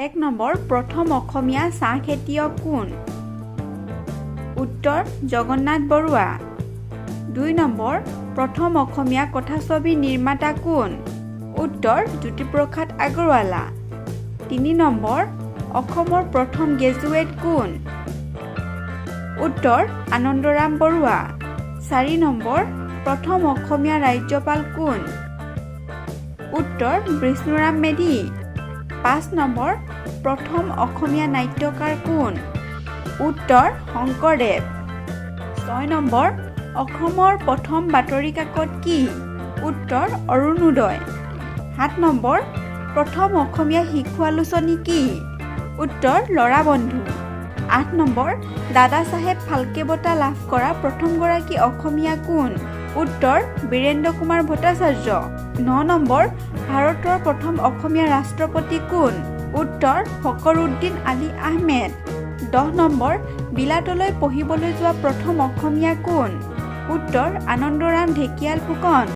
1 number প্ৰথম অসমীয়া চাহ খেতিয়ক কোন? উত্তৰ জগন্নাথ বৰুৱা। 2 নম্বৰ প্ৰথম অসমীয়া কথাছবি নিৰ্মাতা কোন? উত্তৰ জ্যোতিপ্ৰসাদ আগৰৱালা। 3 নম্বৰ অসমৰ প্ৰথম গ্ৰেজুৱেট কোন? উত্তৰ আনন্দৰাম বৰুৱা। 4 নম্বৰ প্ৰথম অসমীয়া ৰাজ্যপাল কোন? উত্তৰ বিষ্ণুৰাম মেধি। 5 নম্বৰ প্ৰথম অসমীয়া নাট্যকাৰ কোন? উত্তৰ শংকৰদেৱ। 6 নম্বৰ অসমৰ প্ৰথম বাতৰি কাকত কি? উত্তৰ অৰুণোদয়। 7 নম্বৰ প্ৰথম অসমীয়া শিশু আলোচনী কি? উত্তৰ ল'ৰা বন্ধু। 8 নম্বৰ দাদা চাহেব ফাল্কে বঁটা লাভ কৰা প্ৰথমগৰাকী অসমীয়া কোন? উত্তৰ বীৰেন্দ্ৰ কুমাৰ ভট্টাচাৰ্য। 9 নম্বৰ ভাৰতৰ প্ৰথম অসমীয়া ৰাষ্ট্ৰপতি কোন? উত্তৰ ফখৰুদ্দিন আলি আহমেদ। 10 নম্বৰ বিলাতলৈ পঢ়িবলৈ যোৱা প্ৰথম অসমীয়া কোন? উত্তৰ আনন্দৰাম ঢেকিয়াল ফুকন।